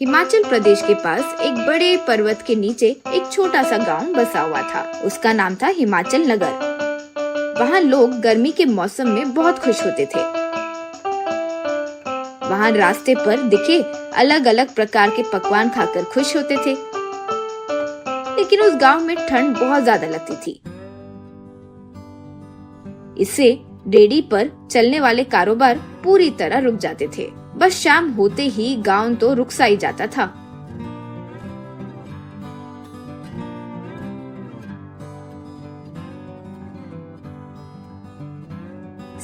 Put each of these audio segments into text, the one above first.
हिमाचल प्रदेश के पास एक बड़े पर्वत के नीचे एक छोटा सा गांव बसा हुआ था। उसका नाम था हिमाचल नगर। वहाँ लोग गर्मी के मौसम में बहुत खुश होते थे। वहाँ रास्ते पर दिखे अलग अलग प्रकार के पकवान खाकर खुश होते थे। लेकिन उस गांव में ठंड बहुत ज्यादा लगती थी। इससे रेडी पर चलने वाले कारोबार पूरी तरह रुक जाते थे। बस शाम होते ही गांव तो रुक सा ही जाता था।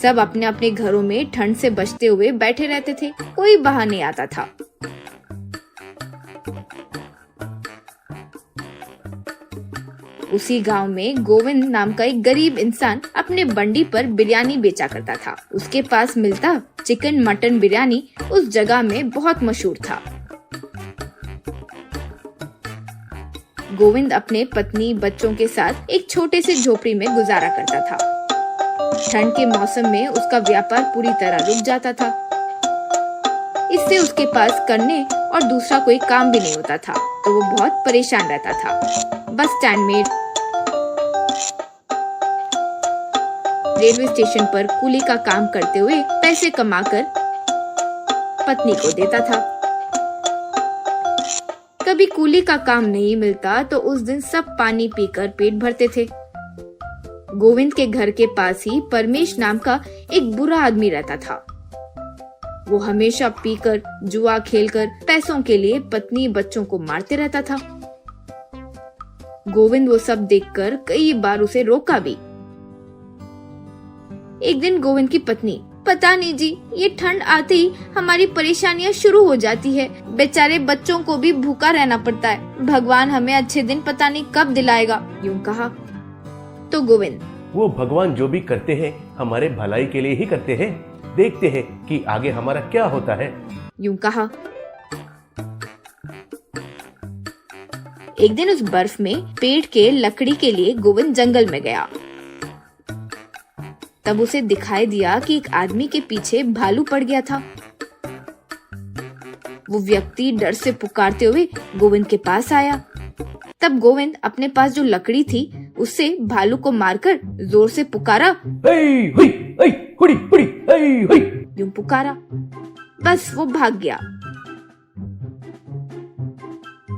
सब अपने अपने घरों में ठंड से बचते हुए बैठे रहते थे। कोई बाहर नहीं आता था। उसी गांव में गोविंद नाम का एक गरीब इंसान अपने बंडी पर बिरयानी बेचा करता था। उसके पास मिलता चिकन मटन बिरयानी उस जगह में बहुत मशहूर था। गोविंद अपने पत्नी बच्चों के साथ एक छोटे से झोपड़ी में गुजारा करता था। ठंड के मौसम में उसका व्यापार पूरी तरह रुक जाता था। इससे उसके पास करने और दूसरा कोई काम भी नहीं होता था, तो वो बहुत परेशान रहता था। बस स्टैंड में, रेलवे स्टेशन पर कुली का काम करते हुए पैसे कमाकर पत्नी को देता था। कभी कुली का काम नहीं मिलता तो उस दिन सब पानी पीकर पेट भरते थे। गोविंद के घर के पास ही परमेश नाम का एक बुरा आदमी रहता था। वो हमेशा पीकर जुआ खेलकर पैसों के लिए पत्नी बच्चों को मारते रहता था। गोविंद वो सब देखकर कई बार उसे रोका भी। एक दिन गोविंद की पत्नी, पता नहीं जी, ये ठंड आते ही हमारी परेशानियां शुरू हो जाती है। बेचारे बच्चों को भी भूखा रहना पड़ता है। भगवान हमें अच्छे दिन पता नहीं कब दिलाएगा, यूं कहा। तो गोविंद, वो भगवान जो भी करते हैं हमारे भलाई के लिए ही करते हैं। देखते हैं कि आगे हमारा क्या होता है, यूं कहा। एक दिन उस बर्फ में पेड़ के लकड़ी के लिए गोविंद जंगल में गया। तब उसे दिखाई दिया कि एक आदमी के पीछे भालू पड़ गया था। वो व्यक्ति डर से पुकारते हुए गोविंद के पास आया। तब गोविंद अपने पास जो लकड़ी थी उससे भालू को मारकर जोर से पुकारा, हुई, हुड़ी, हुड़ी, यूं पुकारा। बस वो भाग गया।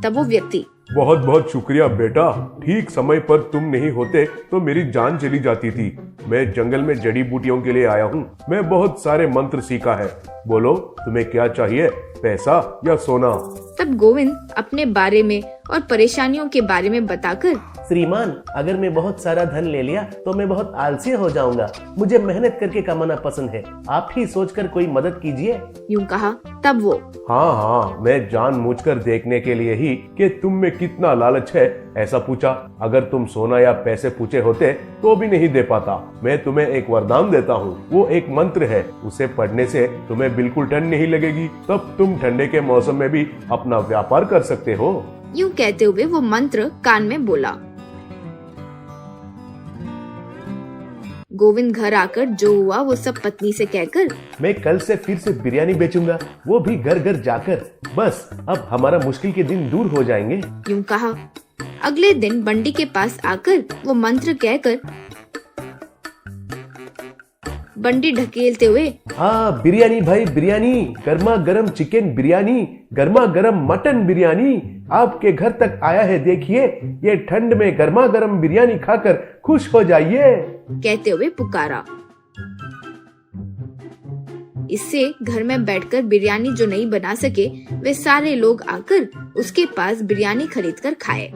तब वो व्यक्ति, बहुत बहुत शुक्रिया बेटा, ठीक समय पर तुम नहीं होते तो मेरी जान चली जाती थी। मैं जंगल में जड़ी बूटियों के लिए आया हूँ। मैं बहुत सारे मंत्र सीखा है। बोलो तुम्हें क्या चाहिए, पैसा या सोना? तब गोविंद अपने बारे में और परेशानियों के बारे में बताकर, श्रीमान, अगर मैं बहुत सारा धन ले लिया तो मैं बहुत आलसी हो जाऊंगा। मुझे मेहनत करके कमाना पसंद है। आप ही सोचकर कोई मदद कीजिए, यूं कहा। तब वो, हाँ, मैं जानबूझकर देखने के लिए ही कि तुम में कितना लालच है ऐसा पूछा। अगर तुम सोना या पैसे पूछे होते तो भी नहीं दे पाता। मैं तुम्हें एक वरदान देता हूँ। वो एक मंत्र है। उसे पढ़ने से तुम्हें बिल्कुल ठंड नहीं लगेगी। तब तुम ठंडे के मौसम में भी अपना व्यापार कर सकते हो। यूं कहते हुए वो मंत्र कान में बोला। गोविंद घर आकर जो हुआ वो सब पत्नी से कहकर, मैं कल से फिर से बिरयानी बेचूंगा, वो भी घर घर जाकर। बस अब हमारा मुश्किल के दिन दूर हो जाएंगे, यूं कहा। अगले दिन बंडी के पास आकर वो मंत्र कहकर बंडी ढकेलते हुए, हाँ बिरयानी भाई बिरयानी, गर्मा गर्म चिकन बिरयानी, गर्मा गर्म मटन बिरयानी आपके घर तक आया है। देखिए, ये ठंड में गर्मा गर्म बिरयानी खाकर खुश हो जाइए, कहते हुए पुकारा। इससे घर में बैठकर बिरयानी जो नहीं बना सके वे सारे लोग आकर उसके पास बिरयानी खरीदकर खाए।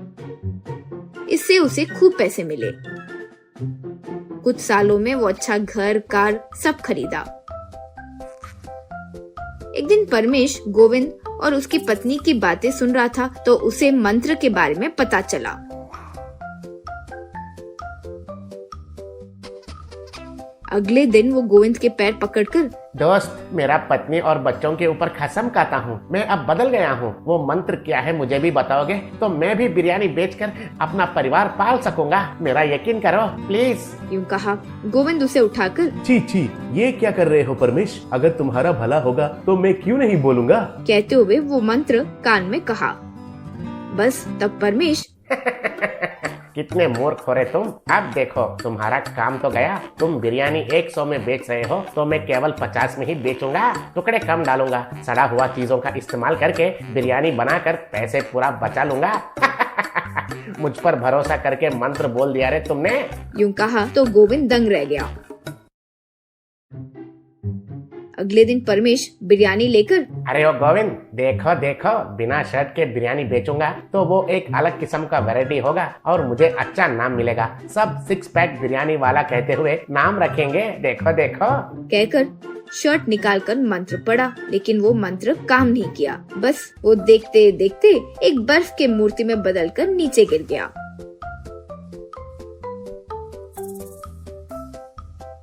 इससे उसे खूब पैसे मिले। कुछ सालों में वो अच्छा घर, कार सब खरीदा। एक दिन परमेश गोविंद और उसकी पत्नी की बातें सुन रहा था तो उसे मंत्र के बारे में पता चला। अगले दिन वो गोविंद के पैर पकड़कर, दोस्त, मेरा पत्नी और बच्चों के ऊपर कसम खाता हूँ, मैं अब बदल गया हूँ। वो मंत्र क्या है मुझे भी बताओगे तो मैं भी बिरयानी बेचकर अपना परिवार पाल सकूंगा। मेरा यकीन करो प्लीज। यूं कहा गोविंद उसे उठाकर, छी छी, ये क्या कर रहे हो परमेश? अगर तुम्हारा भला होगा तो मैं क्यों नहीं बोलूंगा? कहते हुए वो मंत्र कान में कहा। बस तब परमेश, कितने मूर्ख हो रहे तुम। अब देखो तुम्हारा काम तो गया। तुम बिरयानी 100 में बेच रहे हो तो मैं केवल 50 में ही बेचूंगा। टुकड़े कम डालूंगा। सड़ा हुआ चीजों का इस्तेमाल करके बिरयानी बनाकर पैसे पूरा बचा लूंगा। मुझ पर भरोसा करके मंत्र बोल दिया रे तुमने। यूं कहा तो गोविंद दंग रह गया। अगले दिन परमेश बिरयानी लेकर, अरे ओ गोविंद, देखो देखो, बिना शर्ट के बिरयानी बेचूंगा तो वो एक अलग किस्म का वैरायटी होगा और मुझे अच्छा नाम मिलेगा। सब 6 पैक बिरयानी वाला कहते हुए नाम रखेंगे। देखो देखो। कहकर शर्ट निकालकर मंत्र पढ़ा, लेकिन वो मंत्र काम नहीं किया। बस वो देखते देखते एक बर्फ के मूर्ति में बदलकर नीचे गिर गया।